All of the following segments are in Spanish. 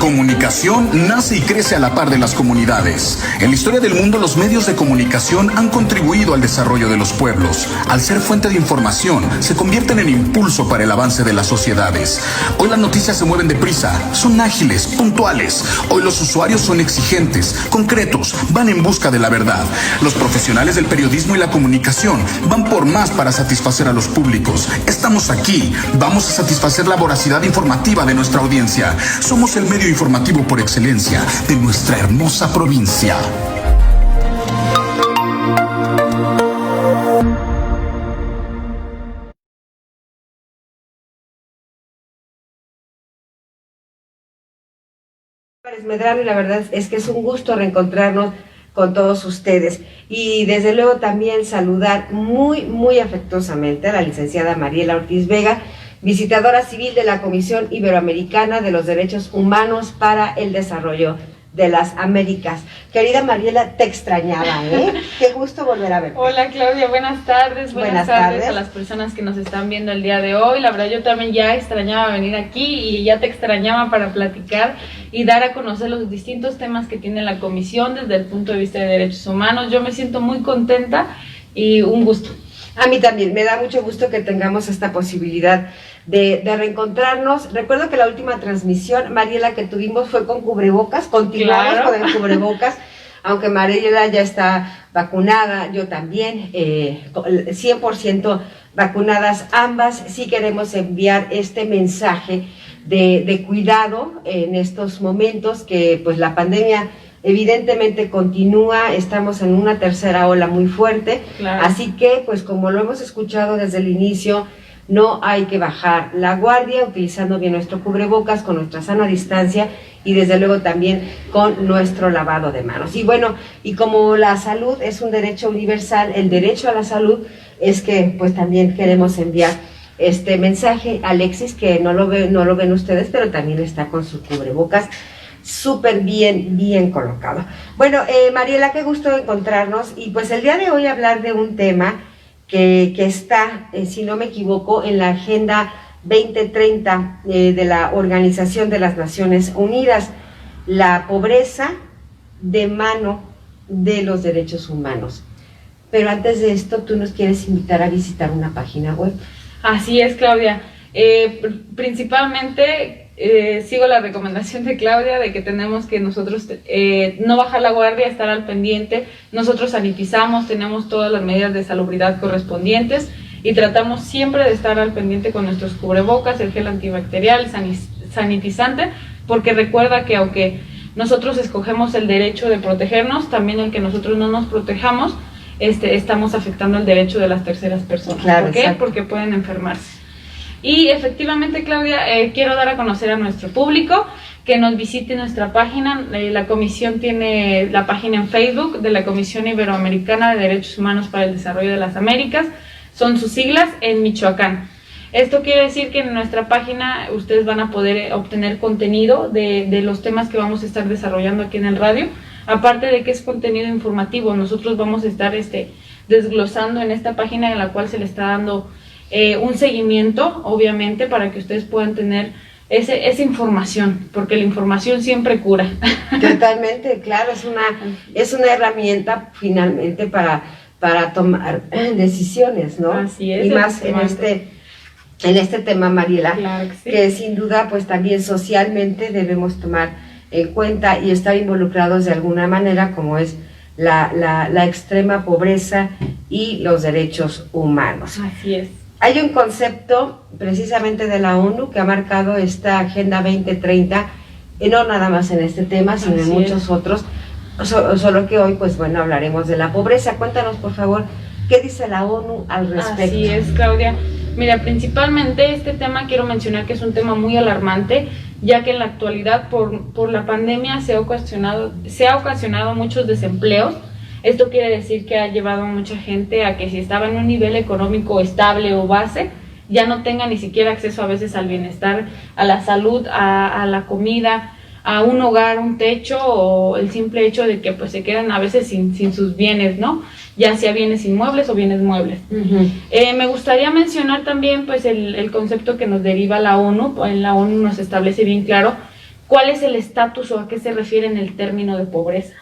comunicación nace y crece a la par de las comunidades. En la historia del mundo, los medios de comunicación han contribuido al desarrollo de los pueblos. Al ser fuente de información, se convierten en impulso para el avance de las sociedades. Hoy las noticias se mueven deprisa, son ágiles, puntuales. Hoy los usuarios son exigentes, concretos, van en busca de la verdad. Los profesionales del periodismo y la comunicación van por más para satisfacer a los públicos. Estamos aquí, vamos a satisfacer la voracidad informativa de nuestra audiencia. Somos el medio informativo por excelencia de nuestra hermosa provincia. Medrano, y la verdad es que es un gusto reencontrarnos con todos ustedes y desde luego también saludar muy afectuosamente a la licenciada Mariela Ortiz Vega, visitadora civil de la Comisión Iberoamericana de los Derechos Humanos para el Desarrollo de las Américas. Querida Mariela, te extrañaba, ¿eh? Qué gusto volver a verte. Hola Claudia, buenas tardes. Buenas tardes a las personas que nos están viendo el día de hoy. La verdad yo también ya extrañaba venir aquí y ya te extrañaba para platicar y dar a conocer los distintos temas que tiene la comisión desde el punto de vista de derechos humanos. Yo me siento muy contenta y un gusto. A mí también, me da mucho gusto que tengamos esta posibilidad de reencontrarnos. Recuerdo que la última transmisión, Mariela, que tuvimos fue con cubrebocas, continuamos claro, con el cubrebocas, aunque Mariela ya está vacunada, yo también, 100% vacunadas ambas. Sí queremos enviar este mensaje de cuidado en estos momentos que pues la pandemia evidentemente continúa, estamos en una tercera ola muy fuerte, claro. Así que pues como lo hemos escuchado desde el inicio, no hay que bajar la guardia, utilizando bien nuestro cubrebocas, con nuestra sana distancia y desde luego también con nuestro lavado de manos. Y bueno, y como la salud es un derecho universal, el derecho a la salud es que pues también queremos enviar este mensaje. Alexis, que no lo ven ustedes, pero también está con su cubrebocas súper bien colocado. Bueno, Mariela, qué gusto encontrarnos y pues el día de hoy hablar de un tema que está, si no me equivoco, en la Agenda 2030 de la Organización de las Naciones Unidas, la pobreza de mano de los derechos humanos. Pero antes de esto, tú nos quieres invitar a visitar una página web. Así es, Claudia. Principalmente sigo la recomendación de Claudia de que tenemos que nosotros no bajar la guardia, estar al pendiente. Nosotros sanitizamos, tenemos todas las medidas de salubridad correspondientes y tratamos siempre de estar al pendiente con nuestros cubrebocas, el gel antibacterial, sanitizante, porque recuerda que aunque nosotros escogemos el derecho de protegernos, también el que nosotros no nos protejamos, estamos afectando el derecho de las terceras personas. Claro, ¿por qué? exacto. Porque pueden enfermarse. Y efectivamente, Claudia, quiero dar a conocer a nuestro público que nos visite nuestra página. La comisión tiene la página en Facebook de la Comisión Iberoamericana de Derechos Humanos para el Desarrollo de las Américas. Son sus siglas en Michoacán. Esto quiere decir que en nuestra página ustedes van a poder obtener contenido de los temas que vamos a estar desarrollando aquí en el radio. Aparte de que es contenido informativo, nosotros vamos a estar desglosando en esta página en la cual se le está dando un seguimiento, obviamente, para que ustedes puedan tener esa información, porque la información siempre cura. Totalmente, claro, es una herramienta finalmente para tomar decisiones, ¿no? Así es. Y más en este tema, Mariela, claro que sí, que sin duda pues también socialmente debemos tomar en cuenta y estar involucrados de alguna manera, como es la extrema pobreza y los derechos humanos. Así es. Hay un concepto precisamente de la ONU que ha marcado esta Agenda 2030, y no nada más en este tema, sino en muchos otros, solo que hoy, pues bueno, hablaremos de la pobreza. Cuéntanos, por favor, ¿qué dice la ONU al respecto? Así es, Claudia. Mira, principalmente este tema quiero mencionar que es un tema muy alarmante, ya que en la actualidad por la pandemia se ha ocasionado muchos desempleos. Esto quiere decir que ha llevado a mucha gente a que si estaba en un nivel económico estable o base, ya no tenga ni siquiera acceso a veces al bienestar, a la salud, a la comida, a un hogar, un techo, o el simple hecho de que pues se quedan a veces sin sus bienes, ¿no? Ya sea bienes inmuebles o bienes muebles. Me gustaría mencionar también pues el concepto que nos deriva la ONU. En la ONU nos establece bien claro ¿Cuál es el estatus o a qué se refiere en el término de pobreza?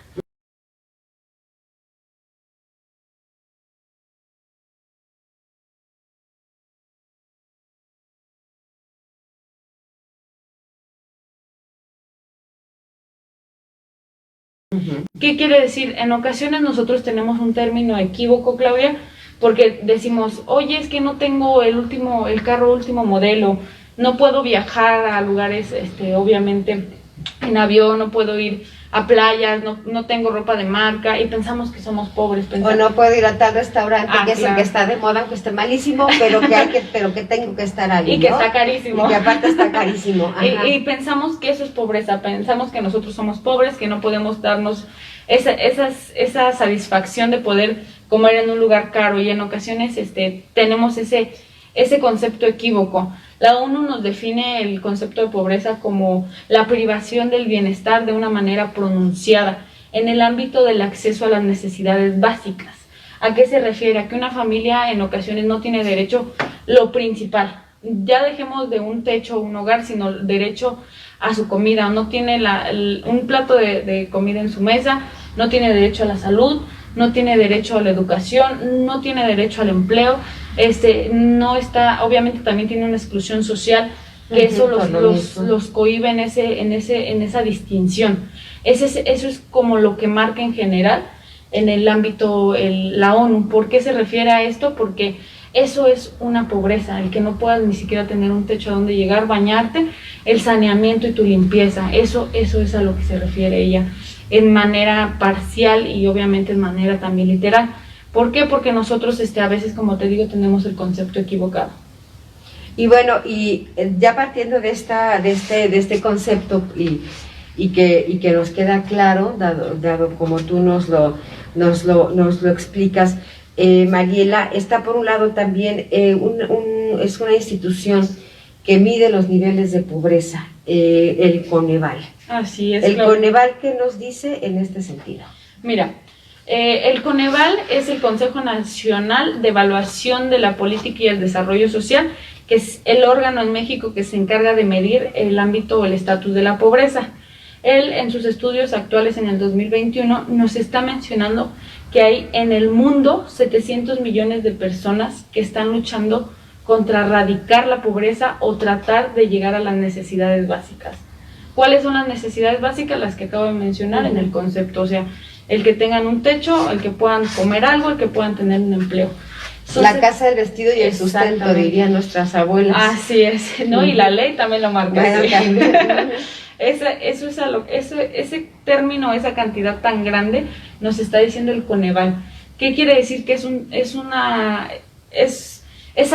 ¿Qué quiere decir? En ocasiones nosotros tenemos un término equívoco, Claudia, porque decimos, oye, es que no tengo el carro último modelo, no puedo viajar a lugares, obviamente, en avión, no puedo ir a playas, no tengo ropa de marca, y pensamos que somos pobres. O no puedo ir a tal restaurante que es el que está de moda, que esté malísimo, pero que tengo que estar ahí, y que está carísimo. Y que aparte está carísimo. Y pensamos que eso es pobreza, pensamos que nosotros somos pobres, que no podemos darnos esa satisfacción de poder comer en un lugar caro, y en ocasiones tenemos ese concepto equívoco. La ONU nos define el concepto de pobreza como la privación del bienestar de una manera pronunciada en el ámbito del acceso a las necesidades básicas. ¿A qué se refiere? A que una familia en ocasiones no tiene derecho lo principal. Ya dejemos de un techo, un hogar, sino derecho a su comida. No tiene un plato de comida en su mesa, no tiene derecho a la salud, no tiene derecho a la educación, no tiene derecho al empleo, no está, obviamente también tiene una exclusión social, que eso los cohíbe en esa distinción. Eso es como lo que marca en general en el ámbito la ONU. ¿Por qué se refiere a esto? Porque eso es una pobreza, el que no puedas ni siquiera tener un techo a donde llegar, bañarte, el saneamiento y tu limpieza, eso es a lo que se refiere ella, en manera parcial y obviamente en manera también literal. ¿Por qué? Porque nosotros a veces, como te digo, tenemos el concepto equivocado. Y bueno, y ya partiendo de este concepto y que nos queda claro, dado como tú nos lo explicas, Mariela, está por un lado también es una institución que mide los niveles de pobreza, el Coneval. Así es. El Coneval, ¿qué nos dice en este sentido? Mira, el Coneval es el Consejo Nacional de Evaluación de la Política y el Desarrollo Social, que es el órgano en México que se encarga de medir el ámbito o el estatus de la pobreza. Él, en sus estudios actuales en el 2021, nos está mencionando que hay en el mundo 700 millones de personas que están luchando contra erradicar la pobreza o tratar de llegar a las necesidades básicas. ¿Cuáles son las necesidades básicas? Las que acabo de mencionar en el concepto, o sea, el que tengan un techo, el que puedan comer algo, el que puedan tener un empleo. La casa, el vestido y el sustento, dirían nuestras abuelas. Así es, ¿no? Y la ley también lo marca. Bueno, también. Ese término, esa cantidad tan grande, nos está diciendo el Coneval. ¿Qué quiere decir? Que es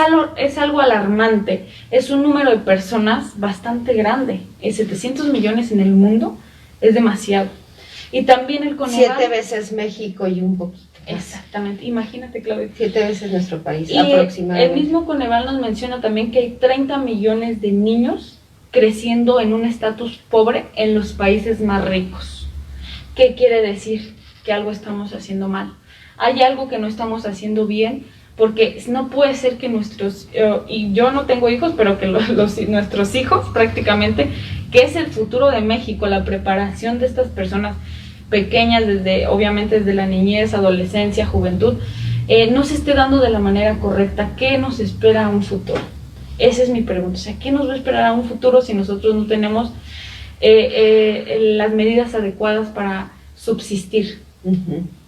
algo alarmante, es un número de personas bastante grande. 700 millones en el mundo es demasiado. Y también el Coneval... 7 veces México y un poquito. Exactamente, imagínate, Claudia. 7 veces nuestro país, y aproximadamente. El mismo Coneval nos menciona también que hay 30 millones de niños creciendo en un estatus pobre en los países más ricos. ¿Qué quiere decir? Que algo estamos haciendo mal. Hay algo que no estamos haciendo bien, porque no puede ser que y yo no tengo hijos, pero que nuestros hijos prácticamente, que es el futuro de México, la preparación de estas personas pequeñas, obviamente desde la niñez, adolescencia, juventud, no se esté dando de la manera correcta. ¿Qué nos espera a un futuro? Esa es mi pregunta. O sea, ¿qué nos va a esperar a un futuro si nosotros no tenemos las medidas adecuadas para subsistir?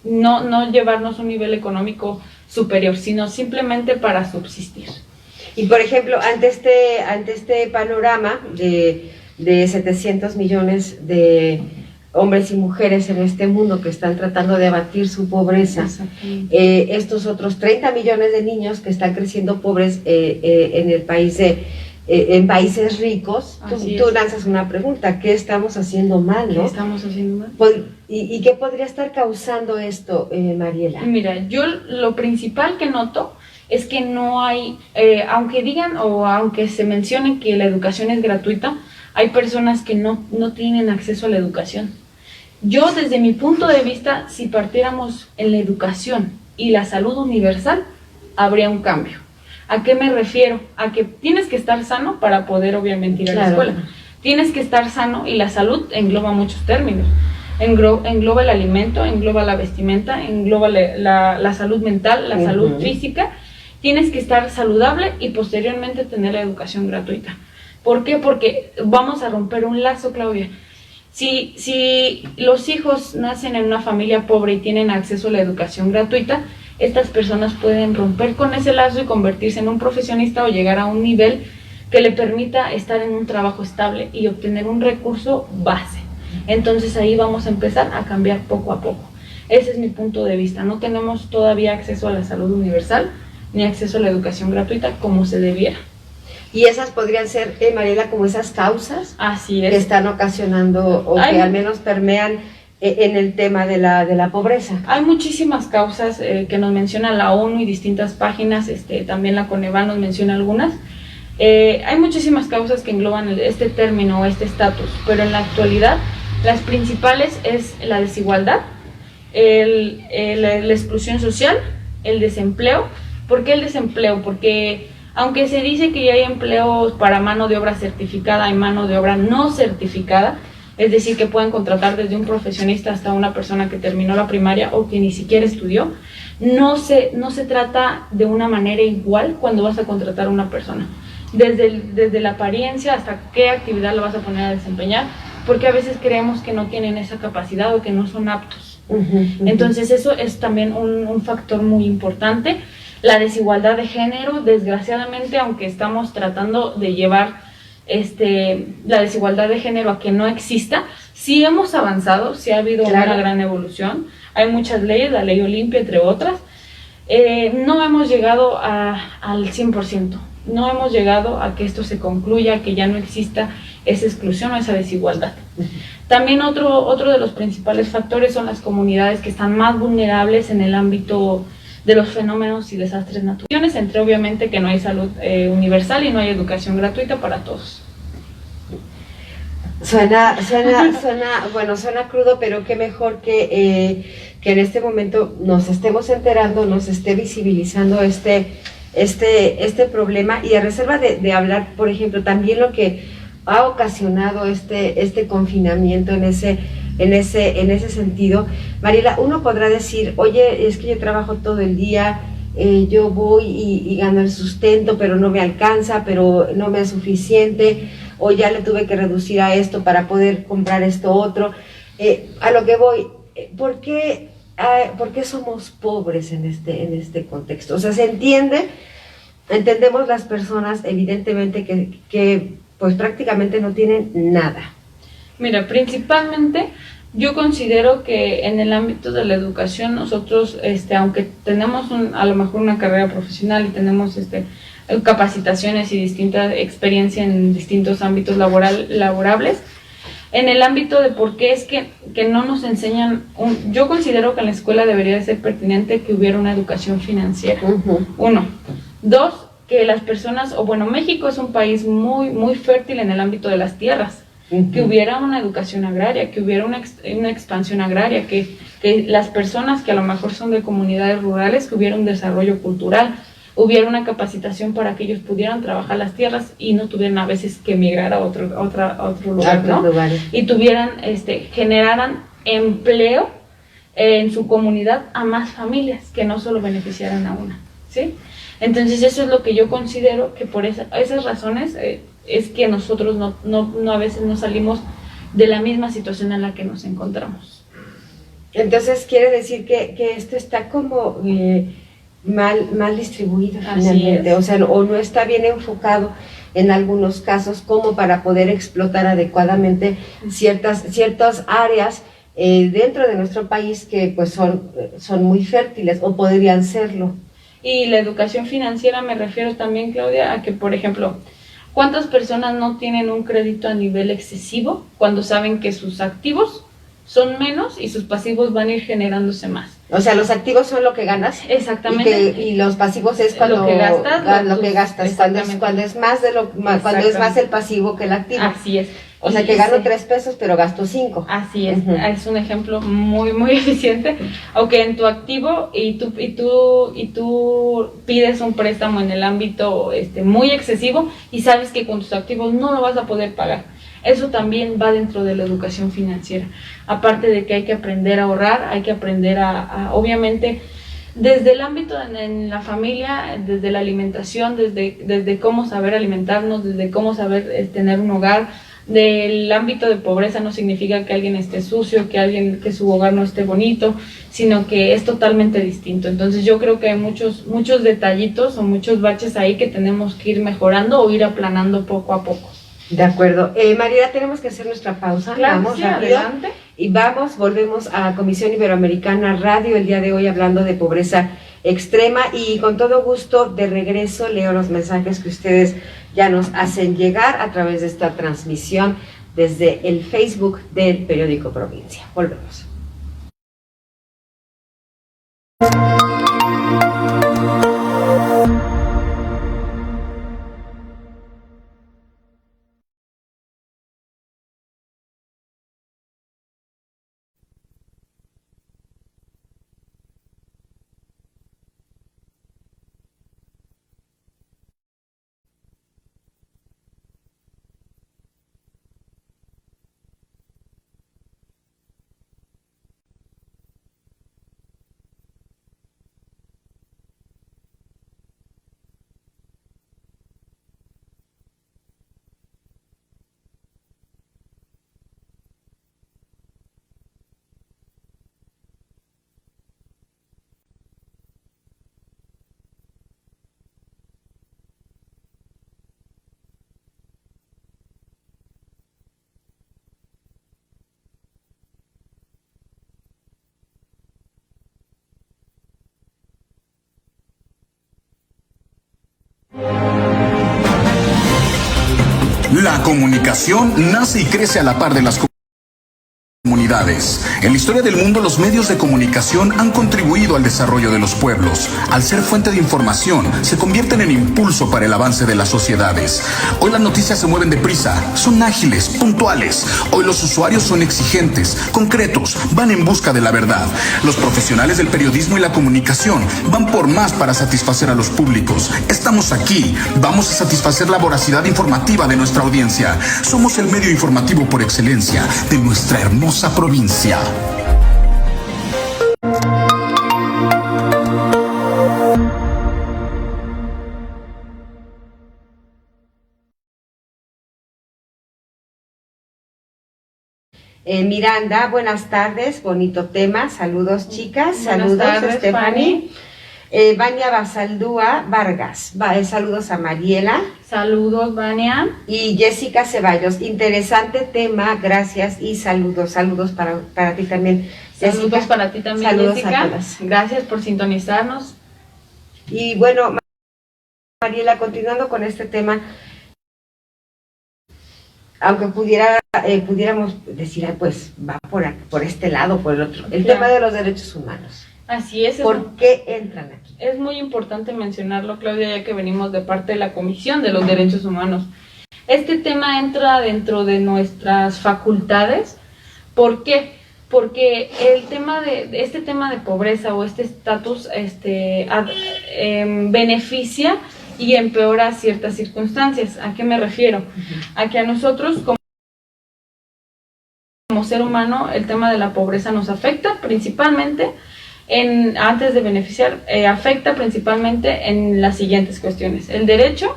No llevarnos a un nivel económico superior, sino simplemente para subsistir. Y por ejemplo, ante este panorama de 700 millones de hombres y mujeres en este mundo que están tratando de abatir su pobreza, estos otros 30 millones de niños que están creciendo pobres en el país en países ricos, tú lanzas una pregunta: ¿qué estamos haciendo mal? ¿No? ¿Qué estamos haciendo mal? ¿Y qué podría estar causando esto, Mariela? Mira, yo lo principal que noto es que no hay, aunque digan o aunque se mencione que la educación es gratuita, hay personas que no tienen acceso a la educación. Yo, desde mi punto de vista, si partiéramos en la educación y la salud universal, habría un cambio. ¿A qué me refiero? A que tienes que estar sano para poder, obviamente, ir a la escuela. tienes que estar sano, y la salud engloba muchos términos. Engloba el alimento, engloba la vestimenta, engloba la salud mental, la salud física. Tienes que estar saludable y posteriormente tener la educación gratuita. ¿Por qué? Porque vamos a romper un lazo, Claudia. Si los hijos nacen en una familia pobre y tienen acceso a la educación gratuita, estas personas pueden romper con ese lazo y convertirse en un profesionista o llegar a un nivel que le permita estar en un trabajo estable y obtener un recurso base. Entonces ahí vamos a empezar a cambiar poco a poco. Ese es mi punto de vista. No tenemos todavía acceso a la salud universal ni acceso a la educación gratuita como se debiera. Y esas podrían ser, Mariela, como esas causas Así es. que están ocasionando o que al menos permean en el tema de la pobreza. Hay muchísimas causas que nos menciona la ONU y distintas páginas, también la Coneval nos menciona algunas. Hay muchísimas causas que engloban este término o este estatus, pero en la actualidad las principales es la desigualdad, la exclusión social, el desempleo. ¿Por qué el desempleo? Porque aunque se dice que ya hay empleos para mano de obra certificada y mano de obra no certificada, es decir, que pueden contratar desde un profesionista hasta una persona que terminó la primaria o que ni siquiera estudió, no se trata de una manera igual cuando vas a contratar a una persona. Desde la apariencia hasta qué actividad la vas a poner a desempeñar, porque a veces creemos que no tienen esa capacidad o que no son aptos. Entonces eso es también un factor muy importante. La desigualdad de género, desgraciadamente, aunque estamos tratando de llevar la desigualdad de género a que no exista, sí hemos avanzado, sí ha habido una gran evolución. Hay muchas leyes, la ley Olimpia, entre otras. No hemos llegado al 100%, no hemos llegado a que esto se concluya, que ya no exista esa exclusión o esa desigualdad. También otro de los principales factores son las comunidades que están más vulnerables en el ámbito de los fenómenos y desastres naturales, entre obviamente que no hay salud universal y no hay educación gratuita para todos. Suena crudo, pero qué mejor que en este momento nos estemos enterando, nos esté visibilizando este problema, y a reserva de hablar, por ejemplo, también lo que ha ocasionado este confinamiento en ese sentido. Mariela, uno podrá decir, oye, es que yo trabajo todo el día, yo voy y gano el sustento, pero no me alcanza, pero no me es suficiente, o ya le tuve que reducir a esto para poder comprar esto otro. A lo que voy, ¿por qué somos pobres en este contexto? O sea, entendemos las personas, evidentemente, que pues prácticamente no tienen nada. Mira, principalmente yo considero que en el ámbito de la educación nosotros, aunque tenemos a lo mejor una carrera profesional y tenemos capacitaciones y distinta experiencia en distintos ámbitos laborables, en el ámbito de por qué es que no nos enseñan, yo considero que en la escuela debería de ser pertinente que hubiera una educación financiera. Uno. Dos, que las personas, México es un país muy, muy fértil en el ámbito de las tierras. Que hubiera una educación agraria, que hubiera una expansión agraria, que las personas que a lo mejor son de comunidades rurales, que hubiera un desarrollo cultural, hubiera una capacitación para que ellos pudieran trabajar las tierras y no tuvieran a veces que emigrar a otro lugar, ¿no? Y generaran empleo en su comunidad a más familias, que no solo beneficiaran a una, ¿sí? Entonces eso es lo que yo considero que por esas razones es que nosotros no a veces no salimos de la misma situación en la que nos encontramos. Entonces quiere decir que esto está como mal distribuido finalmente, o sea, o no está bien enfocado en algunos casos como para poder explotar adecuadamente ciertas áreas dentro de nuestro país que pues son muy fértiles o podrían serlo. Y la educación financiera me refiero también, Claudia, a que, por ejemplo, ¿cuántas personas no tienen un crédito a nivel excesivo cuando saben que sus activos son menos y sus pasivos van a ir generándose más? O sea, los activos son lo que ganas. Exactamente. Y los pasivos es cuando lo que gastas. Cuando es más cuando es más el pasivo que el activo. Así es. O sea, que gano 3 pesos, pero gasto 5. Así es, es un ejemplo muy, muy eficiente. Aunque en tu activo y tú pides un préstamo en el ámbito muy excesivo y sabes que con tus activos no lo vas a poder pagar. Eso también va dentro de la educación financiera. Aparte de que hay que aprender a ahorrar, hay que aprender obviamente, desde el ámbito en la familia, desde la alimentación, desde cómo saber alimentarnos, desde cómo saber tener un hogar. Del ámbito de pobreza no significa que alguien esté sucio, que su hogar no esté bonito, sino que es totalmente distinto. Entonces yo creo que hay muchos detallitos o muchos baches ahí que tenemos que ir mejorando o ir aplanando poco a poco. De acuerdo. Mariela, tenemos que hacer nuestra pausa. Claro, vamos sí, rápido. adelante. Y volvemos a Comisión Iberoamericana Radio el día de hoy hablando de pobreza extrema, y con todo gusto de regreso leo los mensajes que ustedes ya nos hacen llegar a través de esta transmisión desde el Facebook del periódico Provincia. Volvemos. La comunicación nace y crece a la par de las comunidades. En la historia del mundo, los medios de comunicación han contribuido al desarrollo de los pueblos. Al ser fuente de información, se convierten en impulso para el avance de las sociedades. Hoy las noticias se mueven deprisa, son ágiles, puntuales. Hoy los usuarios son exigentes, concretos, van en busca de la verdad. Los profesionales del periodismo y la comunicación van por más para satisfacer a los públicos. Estamos aquí, vamos a satisfacer la voracidad informativa de nuestra audiencia. Somos el medio informativo por excelencia de nuestra hermosa provincia. Miranda, buenas tardes, bonito tema, saludos chicas, Buenas saludos tardes, Stephanie. Vania Basaldúa Vargas, saludos a Mariela. Saludos, Vania. Y Jessica Ceballos, interesante tema, gracias y saludos para ti también, Jessica. Saludos para ti también, saludos Jessica. a todas. Gracias por sintonizarnos. Y bueno, Mariela, continuando con este tema, aunque pudiéramos decir, pues va por este lado, por el otro, el Claro. tema de los derechos humanos. Así es. ¿Por qué entran aquí? Es muy importante mencionarlo, Claudia, ya que venimos de parte de la Comisión de los Derechos Humanos. Este tema entra dentro de nuestras facultades. ¿Por qué? Porque este tema de pobreza o este estatus beneficia y empeora ciertas circunstancias. ¿A qué me refiero? A que a nosotros como ser humano el tema de la pobreza nos afecta principalmente antes de beneficiar, afecta principalmente en las siguientes cuestiones. El derecho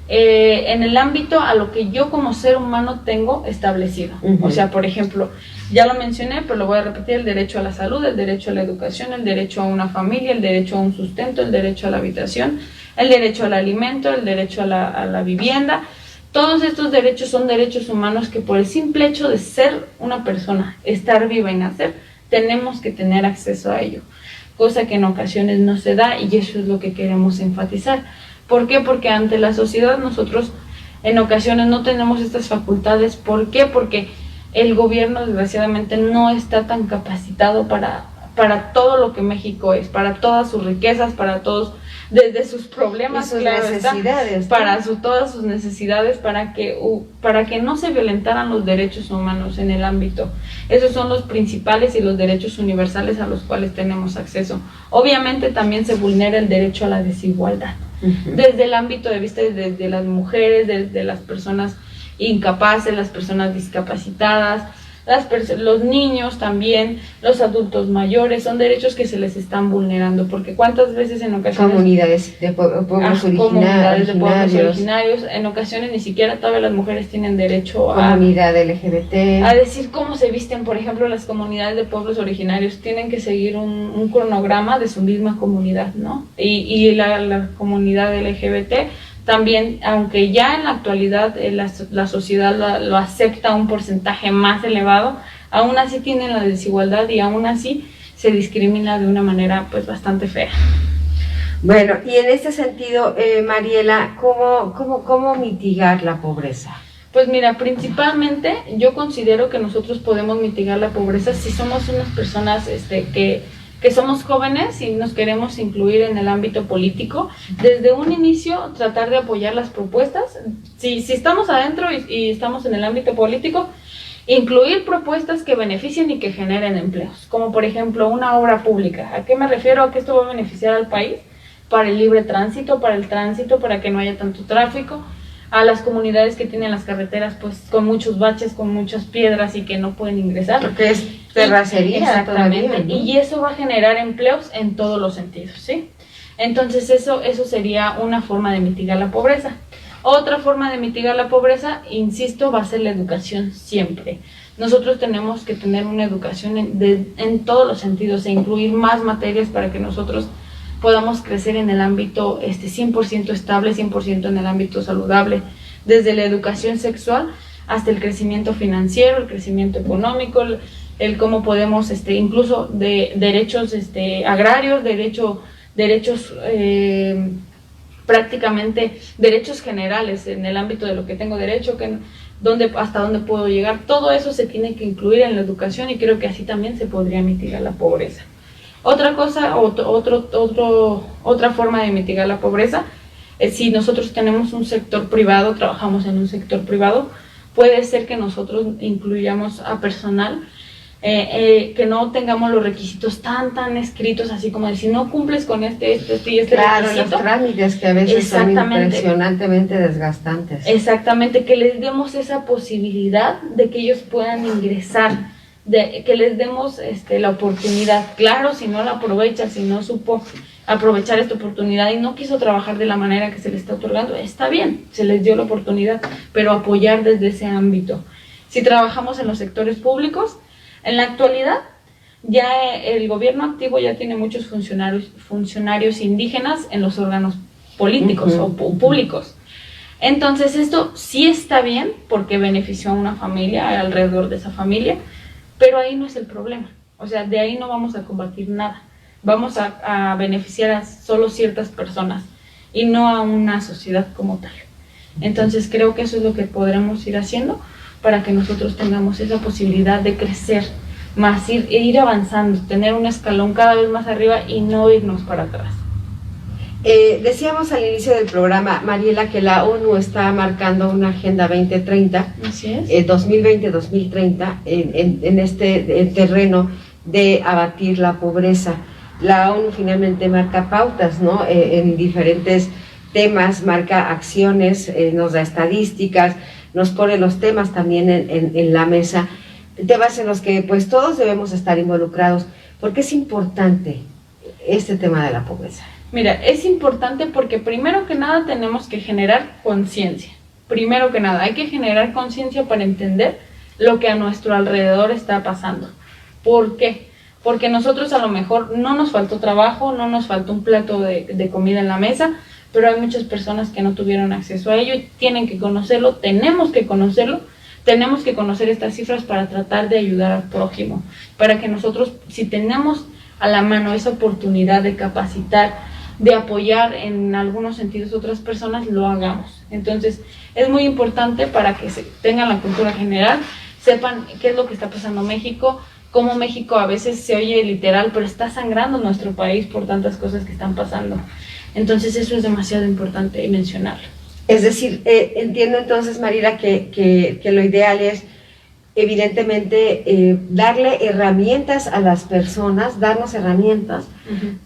en el ámbito a lo que yo como ser humano tengo establecido. O sea, por ejemplo, ya lo mencioné, pero lo voy a repetir: el derecho a la salud, el derecho a la educación, el derecho a una familia, el derecho a un sustento, el derecho a la habitación, el derecho al alimento, el derecho a la vivienda. Todos estos derechos son derechos humanos que por el simple hecho de ser una persona, estar viva y nacer, tenemos que tener acceso a ello, cosa que en ocasiones no se da, y eso es lo que queremos enfatizar. ¿Por qué? Porque ante la sociedad nosotros en ocasiones no tenemos estas facultades. ¿Por qué? Porque el gobierno desgraciadamente no está tan capacitado para todo lo que México es, para todas sus riquezas, para todos, desde sus problemas, y sus claro, necesidades, para todas sus necesidades, para que no se violentaran los derechos humanos en el ámbito. Esos son los principales y los derechos universales a los cuales tenemos acceso. Obviamente también se vulnera el derecho a la desigualdad, desde el ámbito de vista de las mujeres, de las personas incapaces, las personas discapacitadas, los niños también, los adultos mayores, son derechos que se les están vulnerando, porque cuántas veces en ocasiones... Comunidades de pueblos comunidades de pueblos originarios, en ocasiones ni siquiera todas las mujeres tienen derecho a... Comunidad LGBT. A decir cómo se visten, por ejemplo, las comunidades de pueblos originarios tienen que seguir un cronograma de su misma comunidad, ¿no? Y la comunidad LGBT también, aunque ya en la actualidad la sociedad lo acepta un porcentaje más elevado, aún así tienen la desigualdad y aún así se discrimina de una manera pues bastante fea. Bueno, y en este sentido, Mariela, ¿cómo mitigar la pobreza? Pues mira, principalmente yo considero que nosotros podemos mitigar la pobreza si somos unas personas que somos jóvenes y nos queremos incluir en el ámbito político. Desde un inicio tratar de apoyar las propuestas. Si estamos adentro y estamos en el ámbito político, incluir propuestas que beneficien y que generen empleos, como por ejemplo una obra pública. ¿A qué me refiero? A que esto va a beneficiar al país para el libre tránsito, para que no haya tanto tráfico, a las comunidades que tienen las carreteras pues con muchos baches, con muchas piedras y que no pueden ingresar. Porque es terracería. Exactamente, todavía, ¿no? Y eso va a generar empleos en todos los sentidos, ¿sí? Entonces eso sería una forma de mitigar la pobreza. Otra forma de mitigar la pobreza, insisto, va a ser la educación siempre. Nosotros tenemos que tener una educación en todos los sentidos e incluir más materias para que nosotros podamos crecer en el ámbito 100% estable, 100% en el ámbito saludable, desde la educación sexual hasta el crecimiento financiero, el crecimiento económico, el cómo podemos, incluso de derechos agrarios, derechos prácticamente derechos generales en el ámbito de lo que tengo derecho, hasta dónde puedo llegar. Todo eso se tiene que incluir en la educación y creo que así también se podría mitigar la pobreza. Otra cosa, otra forma de mitigar la pobreza es si nosotros tenemos un sector privado, trabajamos en un sector privado, puede ser que nosotros incluyamos a personal, que no tengamos los requisitos tan escritos, así como decir, no cumples con este claro, requisito. Los trámites que a veces son impresionantemente desgastantes. Exactamente, que les demos esa posibilidad de que ellos puedan ingresar, de que les demos la oportunidad. Claro, si no la aprovecha, si no supo aprovechar esta oportunidad y no quiso trabajar de la manera que se le está otorgando, está bien, se les dio la oportunidad, pero apoyar desde ese ámbito. Si trabajamos en los sectores públicos, en la actualidad ya el gobierno activo ya tiene muchos funcionarios indígenas en los órganos políticos o públicos. Entonces esto sí está bien porque benefició a una familia, alrededor de esa familia, pero ahí no es el problema. O sea, de ahí no vamos a combatir nada. Vamos a beneficiar a solo ciertas personas y no a una sociedad como tal. Entonces creo que eso es lo que podremos ir haciendo para que nosotros tengamos esa posibilidad de crecer más, ir avanzando, tener un escalón cada vez más arriba y no irnos para atrás. Decíamos al inicio del programa, Mariela, que la ONU está marcando una Agenda 2030, Así es. 2020-2030, en este terreno de abatir la pobreza. La ONU finalmente marca pautas, ¿no? En diferentes temas, marca acciones, nos da estadísticas, nos pone los temas también en la mesa, temas en los que pues todos debemos estar involucrados. ¿Por qué es importante este tema de la pobreza? Mira, es importante porque primero que nada tenemos que generar conciencia. Primero que nada, hay que generar conciencia para entender lo que a nuestro alrededor está pasando. ¿Por qué? Porque nosotros a lo mejor no nos faltó trabajo, no nos faltó un plato de comida en la mesa, pero hay muchas personas que no tuvieron acceso a ello y tienen que conocerlo, tenemos que conocer estas cifras para tratar de ayudar al prójimo, para que nosotros, si tenemos a la mano esa oportunidad de capacitar, de apoyar en algunos sentidos a otras personas, lo hagamos. Entonces, es muy importante para que tengan la cultura general, sepan qué es lo que está pasando en México, cómo México a veces se oye literal, pero está sangrando nuestro país por tantas cosas que están pasando. Entonces, eso es demasiado importante mencionarlo. Es decir, entiendo entonces, Mariela, que lo ideal es evidentemente darle herramientas a las personas, darnos herramientas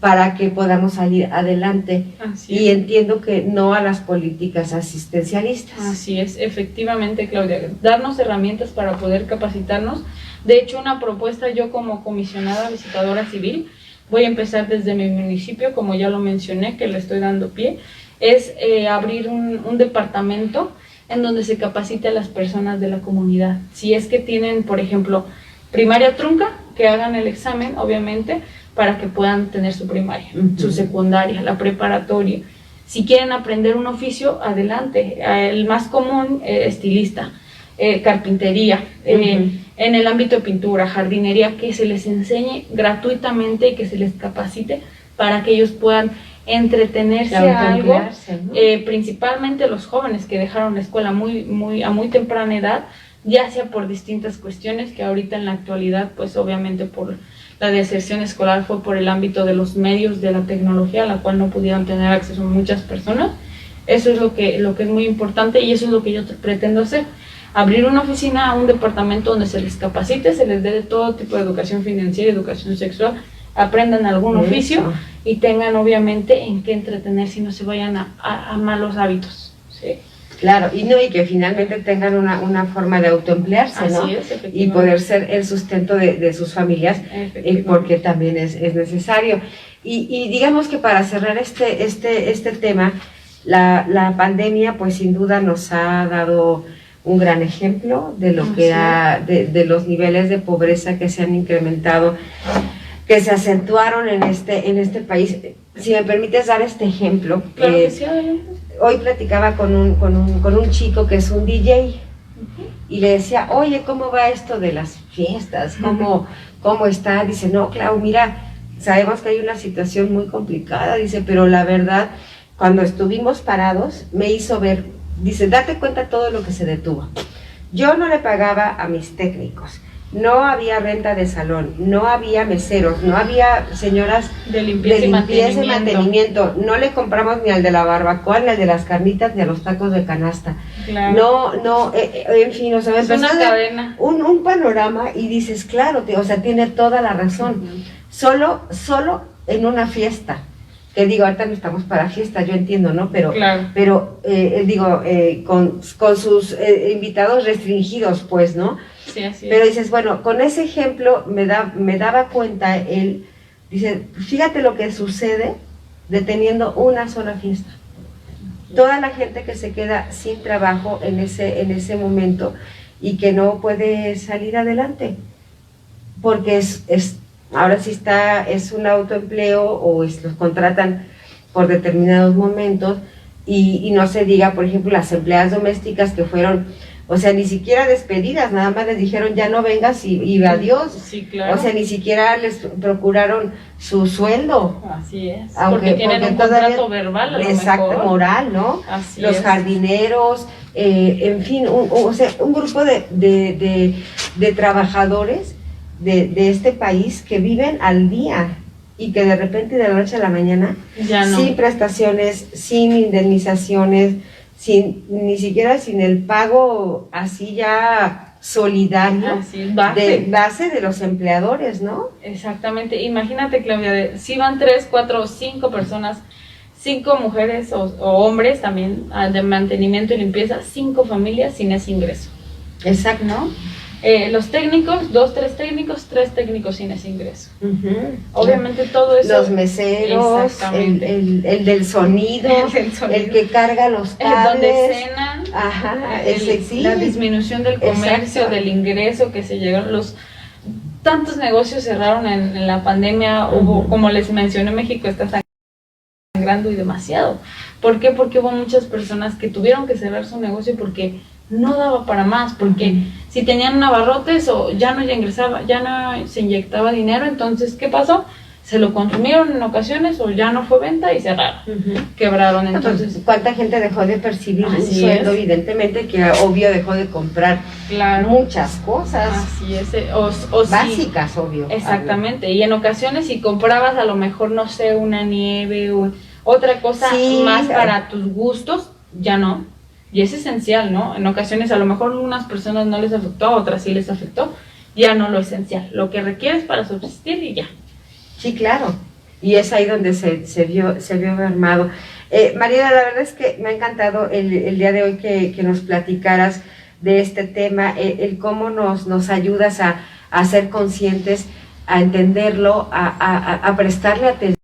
para que podamos salir adelante. Y entiendo que no a las políticas asistencialistas. Así es, efectivamente, Claudia, darnos herramientas para poder capacitarnos. De hecho, una propuesta, yo como comisionada visitadora civil, voy a empezar desde mi municipio, como ya lo mencioné, que le estoy dando pie, es abrir un departamento en donde se capacite a las personas de la comunidad. Si es que tienen, por ejemplo, primaria trunca, que hagan el examen, obviamente, para que puedan tener su primaria, su secundaria, la preparatoria. Si quieren aprender un oficio, adelante. El más común, estilista, carpintería, en el ámbito de pintura, jardinería, que se les enseñe gratuitamente y que se les capacite para que ellos puedan entretenerse a algo, ¿no? Principalmente los jóvenes que dejaron la escuela a muy temprana edad, ya sea por distintas cuestiones, que ahorita en la actualidad, pues obviamente por la deserción escolar fue por el ámbito de los medios de la tecnología, a la cual no pudieron tener acceso muchas personas. Eso es lo que es muy importante y eso es lo que yo pretendo hacer. Abrir una oficina, un departamento donde se les capacite, se les dé de todo tipo de educación financiera, educación sexual, aprendan algún oficio y tengan obviamente en qué entretenerse y no se vayan a malos hábitos. ¿Sí? Claro, y que finalmente tengan una forma de autoemplearse, ¿no? Así es, y poder ser el sustento de sus familias, porque también es necesario. Y digamos que para cerrar este tema, la pandemia pues sin duda nos ha dado un gran ejemplo de lo que de los niveles de pobreza que se han incrementado, que se acentuaron en este país. Si me permites dar este ejemplo, claro que sí, hoy platicaba con un chico que es un DJ y le decía, oye, ¿cómo va esto de las fiestas? ¿Cómo está? Dice, no, Clau, mira, sabemos que hay una situación muy complicada, dice, pero la verdad, cuando estuvimos parados, me hizo ver, dice, date cuenta todo lo que se detuvo. Yo no le pagaba a mis técnicos, no había renta de salón, no había meseros, no había señoras de limpieza y mantenimiento, no le compramos ni al de la barbacoa, ni al de las carnitas, ni a los tacos de canasta. Claro. En fin, o sea, es una cadena. Un panorama y dices, claro, o sea, tiene toda la razón. Solo en una fiesta, que digo, ahorita no estamos para fiesta, yo entiendo, ¿no? Pero, claro. Con sus invitados restringidos, pues, ¿no? Sí, así pero es. Dices, bueno, con ese ejemplo me daba cuenta él, dice, fíjate lo que sucede deteniendo una sola fiesta. Toda la gente que se queda sin trabajo en ese momento y que no puede salir adelante, porque ahora sí es un autoempleo o los contratan por determinados momentos y no se diga, por ejemplo, las empleadas domésticas que fueron, o sea, ni siquiera despedidas, nada más les dijeron ya no vengas y adiós. Sí, claro. O sea, ni siquiera les procuraron su sueldo. Así es, porque tienen un contrato verbal a lo exacto, mejor. Moral, ¿no? Así los es. Jardineros, en fin, un grupo de trabajadores de este país que viven al día y que de repente de la noche a la mañana, ya no. sin prestaciones, sin indemnizaciones, ni siquiera sin el pago así ya solidario, así, base de los empleadores, ¿no? Exactamente. Imagínate, Claudia, si van 3, 4 o 5 personas, 5 mujeres o hombres también de mantenimiento y limpieza, 5 familias sin ese ingreso. Exacto. ¿No? Los técnicos, 2, 3 técnicos sin ese ingreso. Obviamente todo eso. Los meseros, el del sonido, el que carga los cables. Donde cenan. Ajá, la disminución del comercio, del ingreso que se llegaron. Tantos negocios cerraron en la pandemia. Hubo, como les mencioné, México está sangrando y demasiado. ¿Por qué? Porque hubo muchas personas que tuvieron que cerrar su negocio porque no daba para más, porque si tenían abarrotes o ya no se inyectaba dinero, entonces ¿qué pasó? Se lo consumieron en ocasiones o ya no fue venta y cerraron, quebraron. Entonces, ¿cuánta gente dejó de percibir un sueldo? Evidentemente que obvio dejó de comprar muchas cosas. Así es, básicas, obvio. Exactamente, y en ocasiones si comprabas a lo mejor, no sé, una nieve o otra cosa más para tus gustos, ya no. Y es esencial, ¿no? En ocasiones a lo mejor a unas personas no les afectó, a otras sí les afectó, ya no lo esencial, lo que requieres para subsistir y ya. Sí, claro. Y es ahí donde se vio armado. Mariela, la verdad es que me ha encantado el día de hoy que nos platicaras de este tema, el cómo nos ayudas a ser conscientes, a entenderlo, a prestarle atención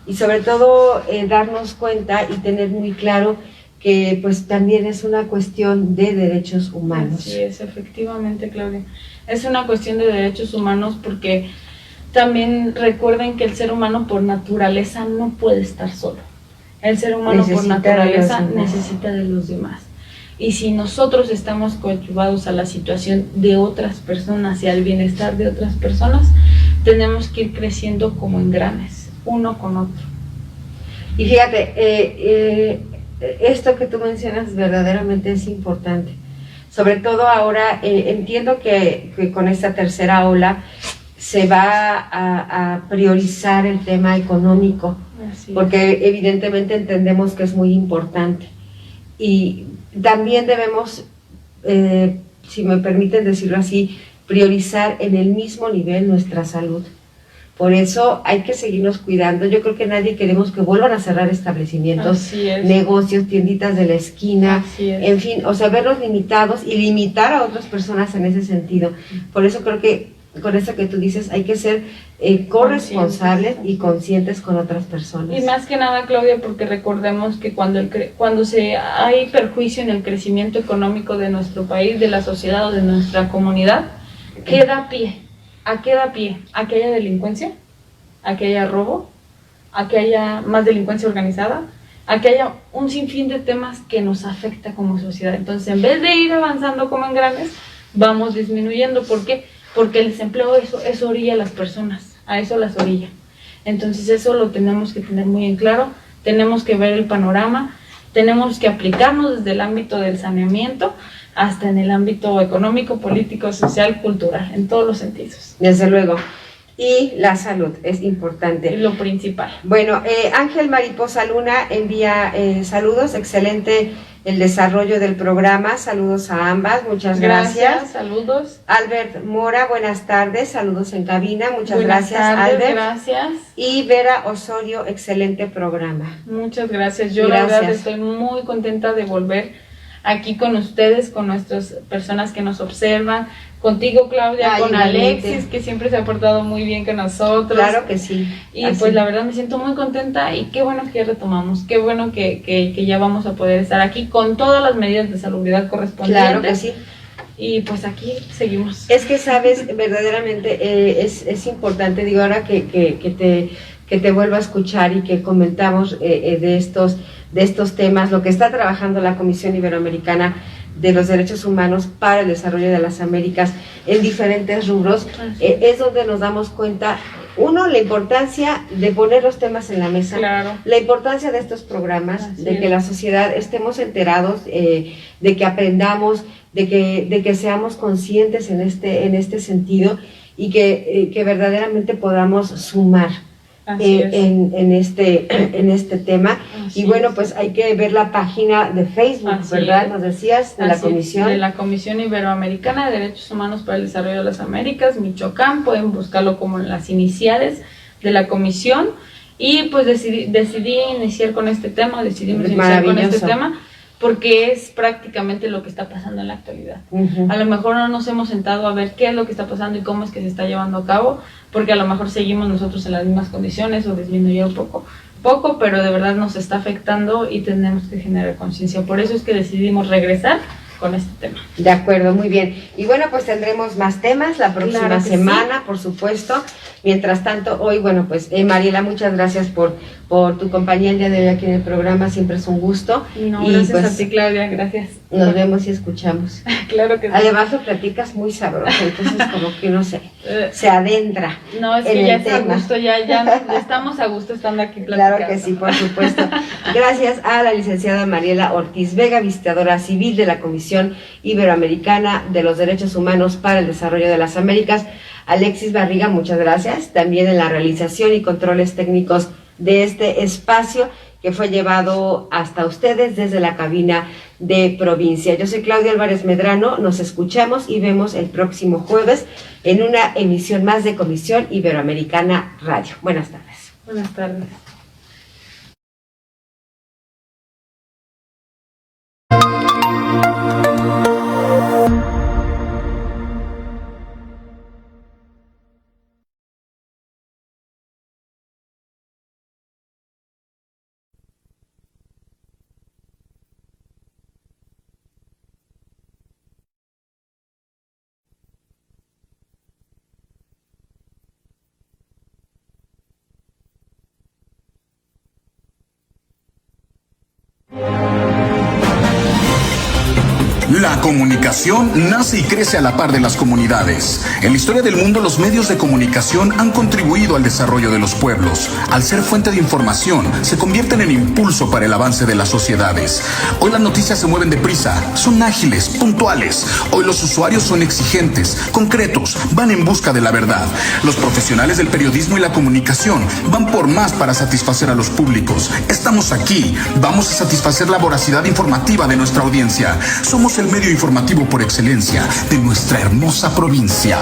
y sobre todo darnos cuenta y tener muy claro que pues también es una cuestión de derechos humanos. Así es, efectivamente, Claudia. Es una cuestión de derechos humanos porque también recuerden que el ser humano por naturaleza no puede estar solo. El ser humano por naturaleza necesita de los demás. Y si nosotros estamos coadyuvados a la situación de otras personas y al bienestar de otras personas, tenemos que ir creciendo como engranes, uno con otro. Y fíjate, esto que tú mencionas verdaderamente es importante. Sobre todo ahora, entiendo que con esta tercera ola se va a priorizar el tema económico, porque evidentemente entendemos que es muy importante. Y también debemos, si me permiten decirlo así, priorizar en el mismo nivel nuestra salud. Por eso hay que seguirnos cuidando. Yo creo que nadie queremos que vuelvan a cerrar establecimientos, negocios, tienditas de la esquina, en fin, o sea, verlos limitados y limitar a otras personas en ese sentido. Por eso creo que con esto que tú dices hay que ser corresponsables y conscientes con otras personas. Y más que nada, Claudia, porque recordemos que cuando hay perjuicio en el crecimiento económico de nuestro país, de la sociedad o de nuestra comunidad, ¿qué da pie? ¿A qué da pie? ¿A que haya delincuencia? ¿A que haya robo? ¿A que haya más delincuencia organizada? ¿A que haya un sinfín de temas que nos afecta como sociedad? Entonces, en vez de ir avanzando como engranes, vamos disminuyendo. ¿Por qué? Porque el desempleo eso orilla a las personas, a eso las orilla. Entonces, eso lo tenemos que tener muy en claro, tenemos que ver el panorama, tenemos que aplicarnos desde el ámbito del saneamiento hasta en el ámbito económico, político, social, cultural, en todos los sentidos. Desde luego. Y la salud es importante. Es lo principal. Bueno, Ángel Mariposa Luna envía saludos, excelente el desarrollo del programa, saludos a ambas, muchas gracias. Saludos. Albert Mora, buenas tardes, saludos en cabina, muchas buenas gracias tardes, Albert. Gracias. Y Vera Osorio, excelente programa. Muchas gracias, yo la verdad estoy muy contenta de volver aquí con ustedes, con nuestras personas que nos observan, contigo Claudia, con Alexis, que siempre se ha portado muy bien con nosotros. Claro que sí. Y así. Pues la verdad me siento muy contenta y qué bueno que retomamos, qué bueno que ya vamos a poder estar aquí con todas las medidas de salubridad correspondientes. Claro que sí. Y pues aquí seguimos. Es que sabes, verdaderamente es importante, digo, ahora que te vuelvo a escuchar y que comentamos de estos temas, lo que está trabajando la Comisión Iberoamericana de los Derechos Humanos para el Desarrollo de las Américas en diferentes rubros, es donde nos damos cuenta, uno, la importancia de poner los temas en la mesa, la importancia de estos programas, de que la sociedad estemos enterados, de que aprendamos, de que seamos conscientes en este sentido y que verdaderamente podamos sumar en este tema. Así y bueno, pues hay que ver la página de Facebook, ¿verdad? Nos decías, de la Comisión. De la Comisión Iberoamericana de Derechos Humanos para el Desarrollo de las Américas, Michoacán, pueden buscarlo como en las iniciales de la Comisión, y pues decidí iniciar con este tema, porque es prácticamente lo que está pasando en la actualidad. A lo mejor no nos hemos sentado a ver qué es lo que está pasando y cómo es que se está llevando a cabo, porque a lo mejor seguimos nosotros en las mismas condiciones o disminuye un poco, pero de verdad nos está afectando y tenemos que generar conciencia. Por eso es que decidimos regresar con este tema. De acuerdo, muy bien. Y bueno, pues tendremos más temas la próxima semana, por supuesto. Mientras tanto, hoy, bueno, pues Mariela, muchas gracias por tu compañía el día de hoy aquí en el programa, siempre es un gusto. No, gracias pues, a ti, Claudia, gracias. Nos vemos y escuchamos. Claro que sí. Además lo platicas muy sabroso, entonces como que uno se adentra. No, es que ya está a gusto, ya estamos a gusto estando aquí platicando. Claro que sí, por supuesto. Gracias a la licenciada Mariela Ortiz Vega, visitadora civil de la Comisión Iberoamericana de los Derechos Humanos para el Desarrollo de las Américas. Alexis Barriga, muchas gracias, también en la realización y controles técnicos de este espacio, que fue llevado hasta ustedes desde la cabina de provincia. Yo soy Claudia Álvarez Medrano, nos escuchamos y vemos el próximo jueves en una emisión más de Comisión Iberoamericana Radio. Buenas tardes. Buenas tardes. La comunicación nace y crece a la par de las comunidades. En la historia del mundo, los medios de comunicación han contribuido al desarrollo de los pueblos. Al ser fuente de información, se convierten en impulso para el avance de las sociedades. Hoy las noticias se mueven deprisa, son ágiles, puntuales. Hoy los usuarios son exigentes, concretos, van en busca de la verdad. Los profesionales del periodismo y la comunicación van por más para satisfacer a los públicos. Estamos aquí, vamos a satisfacer la voracidad informativa de nuestra audiencia. Somos el medio informativo por excelencia de nuestra hermosa provincia.